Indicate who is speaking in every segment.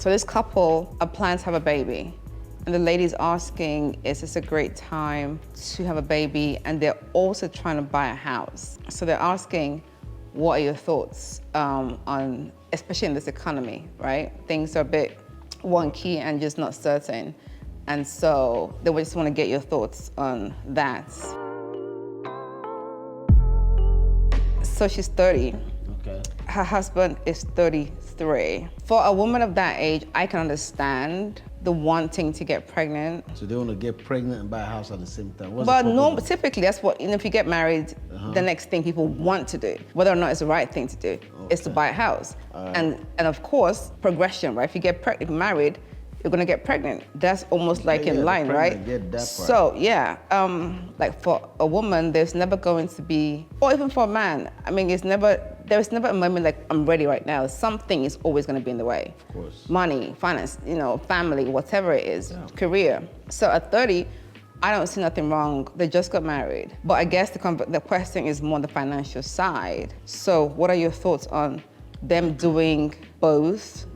Speaker 1: So this couple are planning to have a baby. And the lady's asking, is this a great time to have a baby? And they're also trying to buy a house. So they're asking, what are your thoughts on, especially in this economy, right? Things are a bit wonky and just not certain. And so they just want to get your thoughts on that. So she's 30.
Speaker 2: Okay.
Speaker 1: Her husband is 33. For a woman of that age, I can understand the wanting to get pregnant.
Speaker 2: So they want to get pregnant and buy a house at the same time.
Speaker 1: But no, typically that's what, if you get married, the next thing people want to do, whether or not it's the right thing to do, is to buy a house. And of course, progression, right? If you get married, you're gonna get pregnant. That's almost like in line, right?
Speaker 2: Get that part.
Speaker 1: So yeah, like for a woman, there's never going to be, or even for a man, I mean, there's never a moment like, I'm ready right now. Something is always gonna be in the way.
Speaker 2: Of course.
Speaker 1: Money, finance, family, whatever it is, career. So at 30, I don't see nothing wrong. They just got married. But I guess the question is more the financial side. So what are your thoughts on them doing both,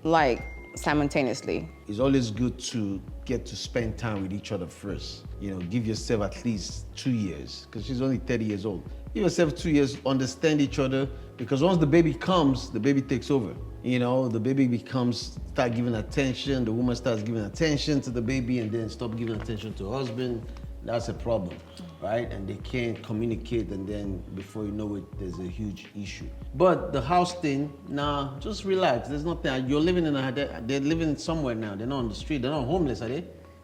Speaker 1: like simultaneously?
Speaker 2: It's always good to get to spend time with each other first. Give yourself at least 2 years, because she's only 30 years old. Give yourself 2 years, understand each other, because once the baby comes, the baby takes over. The baby start giving attention, the woman starts giving attention to the baby and then stop giving attention to her husband. That's a problem, right? And they can't communicate, and then before you know it, there's a huge issue. But the house thing, nah, just relax. There's nothing. You're living they're living somewhere now. They're not on the street. They're not homeless, are they?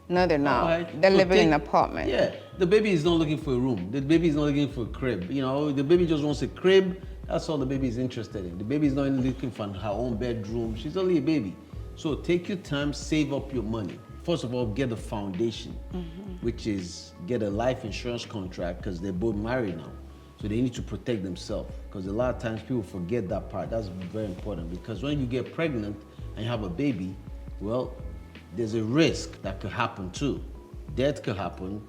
Speaker 1: No, they're not.
Speaker 2: Right.
Speaker 1: They're living in an apartment.
Speaker 2: Yeah, the baby is not looking for a room. The baby is not looking for a crib. The baby just wants a crib. That's all the baby is interested in. The baby is not even looking for her own bedroom. She's only a baby. So take your time, save up your money. First of all, get a foundation, which is get a life insurance contract, because they're both married now. So they need to protect themselves, because a lot of times people forget that part. That's very important, because when you get pregnant and you have a baby, well, there's a risk that could happen too. Death could happen.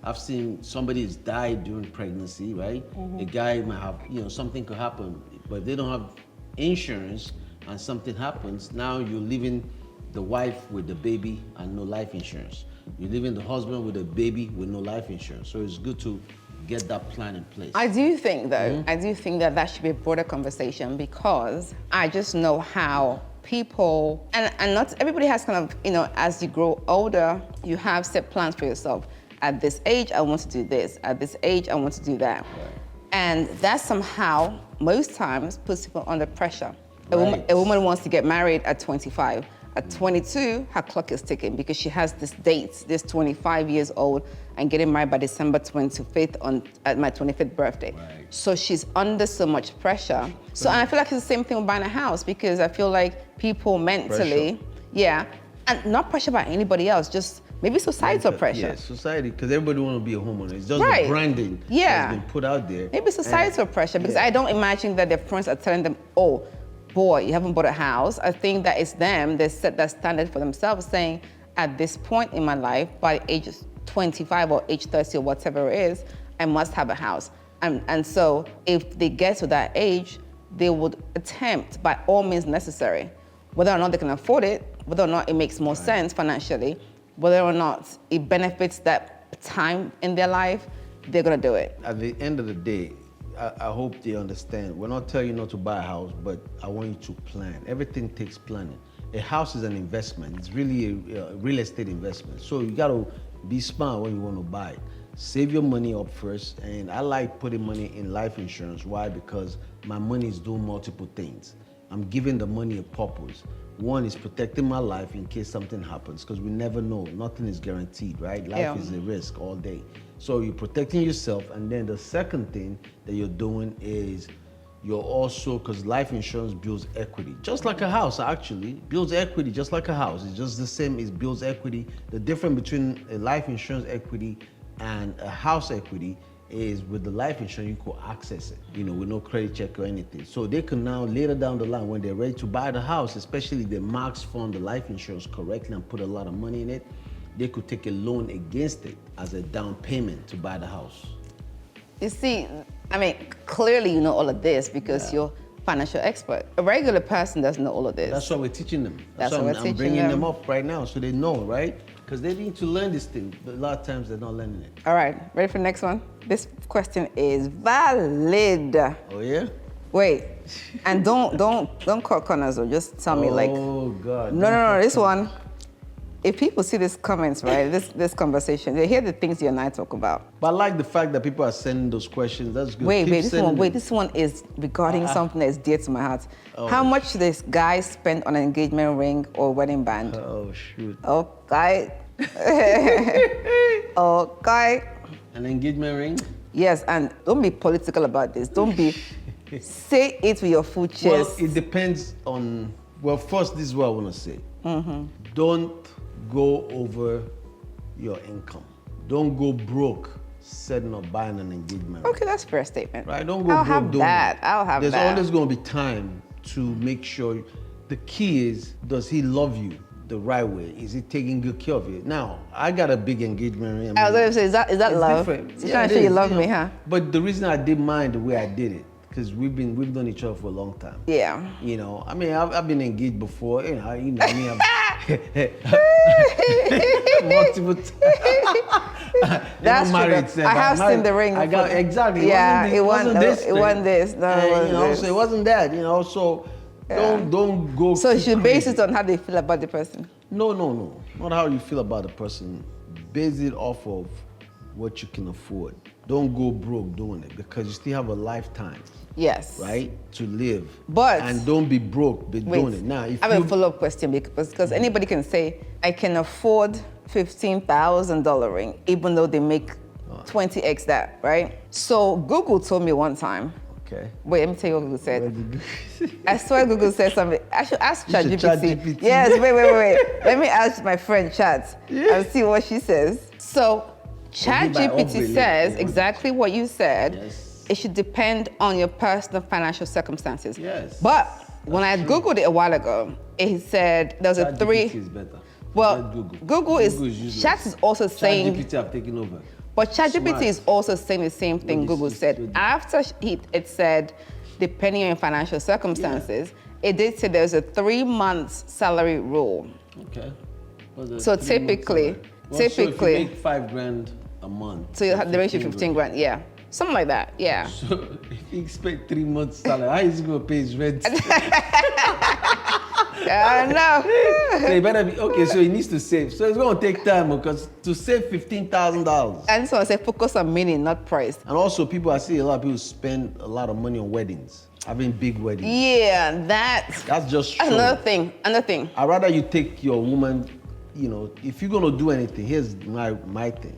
Speaker 2: I've seen somebody's died during pregnancy, right? A guy might have, something could happen, but if they don't have insurance and something happens, now you're leaving the wife with the baby and no life insurance. You're leaving the husband with a baby with no life insurance. So it's good to get that plan in place.
Speaker 1: I do think though, that should be a broader conversation, because I just know how people, and not everybody has kind of, as you grow older, you have set plans for yourself. At this age, I want to do this. At this age, I want to do that. Right. And that somehow, most times, puts people under pressure.
Speaker 2: Right.
Speaker 1: A woman wants to get married at 25. At 22, her clock is ticking, because she has this date, this 25 years old, and getting married by December 25th at my 25th birthday.
Speaker 2: Right.
Speaker 1: So she's under so much pressure. So and I feel like it's the same thing with buying a house, because I feel like people mentally, and not pressure by anybody else, just maybe societal pressure.
Speaker 2: Yeah, society, because everybody want to be a homeowner. It's just
Speaker 1: Right.
Speaker 2: the branding that's been put out there.
Speaker 1: Maybe societal pressure, because I don't imagine that their friends are telling them, oh, boy, you haven't bought a house. I think that it's them that set that standard for themselves, saying, at this point in my life, by age 25 or age 30 or whatever it is, I must have a house. And so if they get to that age, they would attempt by all means necessary, whether or not they can afford it, whether or not it makes more sense financially, whether or not it benefits that time in their life, they're gonna do it.
Speaker 2: At the end of the day, I hope they understand. We're not telling you not to buy a house, but I want you to plan. Everything takes planning. A house is an investment. It's really a real estate investment. So you gotta be smart when you want to buy it. Save your money up first. And I like putting money in life insurance. Why? Because my money is doing multiple things. I'm giving the money a purpose. One is protecting my life in case something happens, because we never know. Nothing is guaranteed, right? Life is a risk all day. So you're protecting yourself, and then the second thing that you're doing is you're also, because life insurance builds equity. Just like a house, actually. Builds equity just like a house. It's just the same, it builds equity. The difference between a life insurance equity and a house equity is with the life insurance, you could access it, with no credit check or anything. So they can now, later down the line, when they're ready to buy the house, especially if they max fund the life insurance correctly and put a lot of money in it, they could take a loan against it as a down payment to buy the house.
Speaker 1: You see, I mean, clearly you know all of this, because you're financial expert. A regular person doesn't know all of this.
Speaker 2: That's why we're teaching them.
Speaker 1: That's
Speaker 2: why
Speaker 1: what we're
Speaker 2: I'm
Speaker 1: teaching
Speaker 2: bringing them
Speaker 1: them.
Speaker 2: up right now so they know, right? Because they need to learn this thing, but a lot of times they're not learning it.
Speaker 1: All right, ready for the next one? This question is valid.
Speaker 2: Oh yeah?
Speaker 1: Wait, and don't cut corners or just tell me like.
Speaker 2: Oh God.
Speaker 1: No. This one. If people see these comments, right, this conversation, they hear the things you and I talk about.
Speaker 2: But I like the fact that people are sending those questions. That's good.
Speaker 1: Wait,
Speaker 2: Keep sending them.
Speaker 1: this one is regarding something that is dear to my heart.
Speaker 2: Oh.
Speaker 1: How much should this guy spend on an engagement ring or wedding band?
Speaker 2: Oh shoot.
Speaker 1: Okay. Okay.
Speaker 2: An engagement ring?
Speaker 1: Yes, and don't be political about this. Don't be. Say it with your full chest.
Speaker 2: Well, it depends on. Well, first, this is what I want to say. Don't go over your income. Don't go broke setting up buying an engagement ring.
Speaker 1: Okay, that's a fair statement.
Speaker 2: Right? Don't go
Speaker 1: I'll
Speaker 2: broke
Speaker 1: have
Speaker 2: doing
Speaker 1: that.
Speaker 2: it.
Speaker 1: I'll have
Speaker 2: There's
Speaker 1: that.
Speaker 2: always going to be time to make sure. The key is, does he love you the right way? Is he taking good care of you? Now, I got a big engagement ring.
Speaker 1: I was going to say, is that
Speaker 2: It's
Speaker 1: love?
Speaker 2: different.
Speaker 1: You're trying to say you love me, huh?
Speaker 2: But the reason I did mine the way I did it, because we've known each other for a long time.
Speaker 1: Yeah.
Speaker 2: You know, I mean, I've been engaged before. You know me. Multiple times.
Speaker 1: That's true.
Speaker 2: married,
Speaker 1: I have seen the ring.
Speaker 2: I got
Speaker 1: before.
Speaker 2: exactly.
Speaker 1: Yeah,
Speaker 2: it wasn't this.
Speaker 1: It wasn't this. No, it wasn't
Speaker 2: you know,
Speaker 1: this.
Speaker 2: so it wasn't that. You know, so don't go.
Speaker 1: So you
Speaker 2: too
Speaker 1: should base
Speaker 2: crazy.
Speaker 1: it on how they feel about the person.
Speaker 2: No. Not how you feel about the person. Base it off of what you can afford. Don't go broke doing it because you still have a lifetime,
Speaker 1: Yes.
Speaker 2: right, to live.
Speaker 1: But-
Speaker 2: and don't be broke doing it. Now, if
Speaker 1: I have
Speaker 2: you
Speaker 1: a follow-up question because anybody can say, I can afford $15,000 ring, even though they make 20x that, right? So Google told me one time,
Speaker 2: okay.
Speaker 1: wait, let me tell you what Google said.
Speaker 2: What did you-
Speaker 1: I swear Google said something. I should ask
Speaker 2: You should
Speaker 1: ChatGPT.
Speaker 2: ChatGPT.
Speaker 1: Yes, wait. Let me ask my friend Chat and see what she says. So ChatGPT
Speaker 2: overlay,
Speaker 1: says
Speaker 2: yeah.
Speaker 1: exactly what you said.
Speaker 2: Yes.
Speaker 1: It should depend on your personal financial circumstances.
Speaker 2: Yes.
Speaker 1: But when I Googled it a while ago, it said there was a
Speaker 2: ChatGPT is better.
Speaker 1: Well,
Speaker 2: Forget
Speaker 1: Google is
Speaker 2: useless.
Speaker 1: Chat is also saying,
Speaker 2: ChatGPT have taken over.
Speaker 1: but ChatGPT
Speaker 2: Smart.
Speaker 1: is also saying the same thing
Speaker 2: Well,
Speaker 1: Google
Speaker 2: it's-
Speaker 1: said.
Speaker 2: it's-
Speaker 1: After it said, depending on your financial circumstances, it did say there's a 3 months salary rule.
Speaker 2: Okay.
Speaker 1: So typically-
Speaker 2: so if you
Speaker 1: typically-
Speaker 2: make $5,000 a month.
Speaker 1: So you have the ratio 15 grand, yeah. Something like that, yeah.
Speaker 2: So if you expect 3 months salary, how is he gonna pay his rent?
Speaker 1: I know.
Speaker 2: So he better be okay. So he needs to save. So it's gonna take time because to save $15,000.
Speaker 1: And so I say focus on meaning, not price.
Speaker 2: And also, I see a lot of people spend a lot of money on weddings, having big weddings.
Speaker 1: Yeah, that's
Speaker 2: That's just true.
Speaker 1: another thing.
Speaker 2: I'd rather you take your woman, you know, if you're gonna do anything, here's my thing.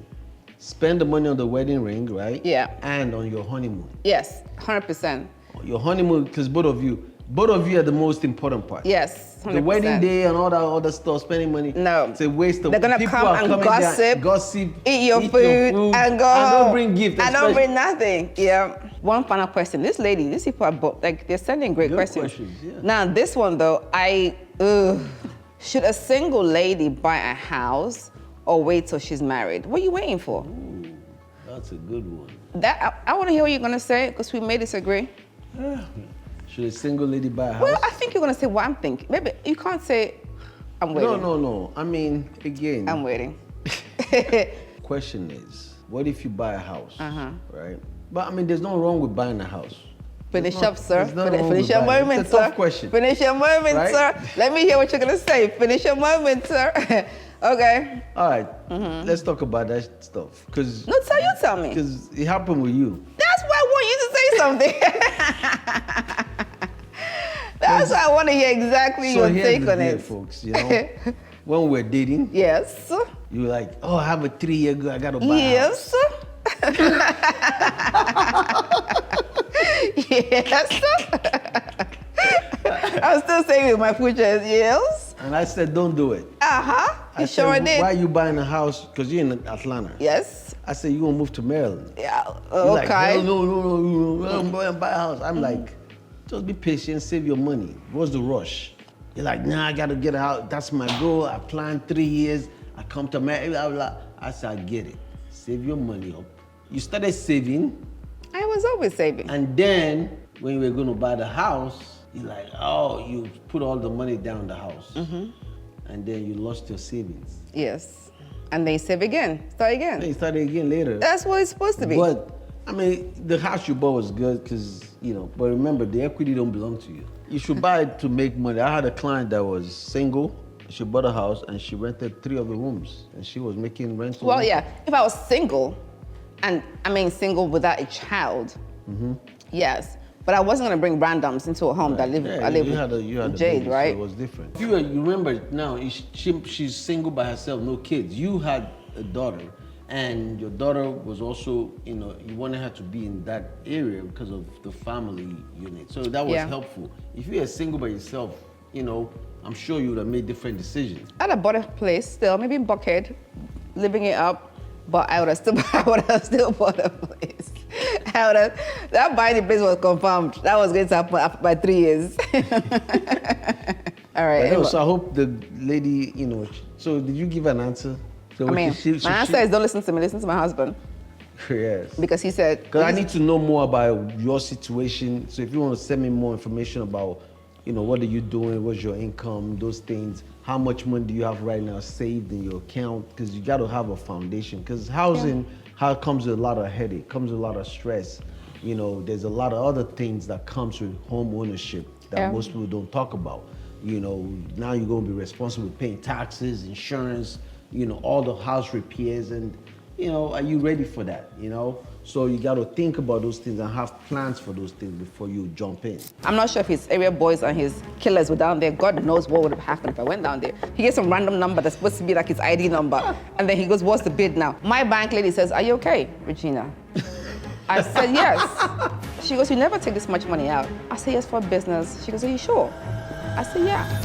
Speaker 2: Spend the money on the wedding ring, right?
Speaker 1: Yeah.
Speaker 2: And on your honeymoon.
Speaker 1: Yes, 100%.
Speaker 2: Your honeymoon, because both of you are the most important part.
Speaker 1: Yes, 100%.
Speaker 2: The wedding day and all that other stuff, spending money.
Speaker 1: No.
Speaker 2: It's a waste of.
Speaker 1: They're gonna
Speaker 2: people
Speaker 1: come
Speaker 2: are
Speaker 1: and
Speaker 2: coming there,
Speaker 1: gossip, eat your food, and go
Speaker 2: and
Speaker 1: home.
Speaker 2: don't bring gifts.
Speaker 1: And don't
Speaker 2: especially-
Speaker 1: bring nothing. Yeah. One final question. These people are they're sending great
Speaker 2: Good
Speaker 1: questions.
Speaker 2: questions, yeah.
Speaker 1: Now this one though, should a single lady buy a house or wait till she's married? What are you waiting for?
Speaker 2: That's a good one.
Speaker 1: I want to hear what you're gonna say because we may disagree.
Speaker 2: Should a single lady buy a house?
Speaker 1: Well, I think you're gonna say what I'm thinking. Maybe you can't say I'm waiting.
Speaker 2: No. I mean, again,
Speaker 1: I'm waiting.
Speaker 2: question is, what if you buy a house,
Speaker 1: Uh-huh.
Speaker 2: right? But I mean, there's no wrong with buying a house.
Speaker 1: Finish
Speaker 2: There's
Speaker 1: up, sir.
Speaker 2: there's nothing wrong
Speaker 1: Finish
Speaker 2: with
Speaker 1: your
Speaker 2: buying it.
Speaker 1: moment,
Speaker 2: It's a
Speaker 1: sir.
Speaker 2: tough question.
Speaker 1: Finish your moment,
Speaker 2: Right?
Speaker 1: sir. Let me hear what you're gonna say. Finish your moment, sir. Okay.
Speaker 2: All right, let's talk about that stuff, because
Speaker 1: No, tell me.
Speaker 2: it happened with you.
Speaker 1: That's why I want you to say something. That's why I want to hear exactly
Speaker 2: So
Speaker 1: your
Speaker 2: here's
Speaker 1: take
Speaker 2: the
Speaker 1: on
Speaker 2: deal,
Speaker 1: it.
Speaker 2: folks. You know, when we're dating,
Speaker 1: Yes.
Speaker 2: you were like, oh, I have a 3-year girl, I gotta buy a house.
Speaker 1: Yes. Yes. I'm still saying with my future yes.
Speaker 2: And I said, don't do it.
Speaker 1: Uh-huh.
Speaker 2: I
Speaker 1: You
Speaker 2: said,
Speaker 1: sure did.
Speaker 2: why are you buying a house? Because you're in Atlanta.
Speaker 1: Yes.
Speaker 2: I said, you're gonna move to Maryland.
Speaker 1: Yeah.
Speaker 2: You're like,
Speaker 1: Okay.
Speaker 2: hell no, I'm going to buy a house. I'm like, just be patient, save your money. What's the rush? You're like, nah, I gotta get a house. That's my goal. I planned 3 years. I come to Maryland, blah, blah. I said, I get it. Save your money up. You started saving,
Speaker 1: I was always saving.
Speaker 2: and then when you were going to buy the house, you're like, oh, you put all the money down the house. And then you lost your savings.
Speaker 1: Yes. And then save again, start again.
Speaker 2: Then you start again later.
Speaker 1: That's what it's supposed to be.
Speaker 2: But, I mean, the house you bought was good because, you know, but remember, the equity don't belong to you. You should buy it to make money. I had a client that was single. She bought a house and she rented 3 of the rooms and she was making rent.
Speaker 1: Well, yeah, if I was single, and I mean single without a child, yes. But I wasn't gonna bring randoms into a home that live.
Speaker 2: Yeah,
Speaker 1: I live
Speaker 2: you had
Speaker 1: with
Speaker 2: a
Speaker 1: Jade,
Speaker 2: baby,
Speaker 1: right?
Speaker 2: So it was different. You remember now, she's single by herself, no kids. You had a daughter, and your daughter was also, you know, you wanted her to be in that area because of the family unit. So that was helpful. If you were single by yourself, you know, I'm sure you would have made different decisions.
Speaker 1: I'd have bought a place still, maybe in Buckhead, living it up, but I would have still bought a place. That buying the place was confirmed. That was going to happen after by 3 years. All right.
Speaker 2: No, so I hope the lady, you know, so did you give an answer? So
Speaker 1: I mean, my answer is don't listen to me, listen to my husband.
Speaker 2: Yes.
Speaker 1: Because he said.
Speaker 2: Because I need to know more about your situation. So if you want to send me more information about, you know, what are you doing, what's your income, those things, how much money do you have right now saved in your account? Because you got to have a foundation. Because housing, how comes with a lot of headache, comes with a lot of stress. You know, there's a lot of other things that comes with home ownership that most people don't talk about. You know, now you're going to be responsible with paying taxes, insurance, you know, all the house repairs, and, you know, are you ready for that, you know? So you got to think about those things and have plans for those things before you jump in. I'm
Speaker 1: not sure if his area boys and his killers were down there. God knows what would have happened if I went down there. He gets some random number that's supposed to be like his ID number. And then he goes, what's the bid now? My bank lady says, are you okay, Regina? I said, yes. She goes, you never take this much money out. I said, yes, for business. She goes, are you sure? I said, yeah.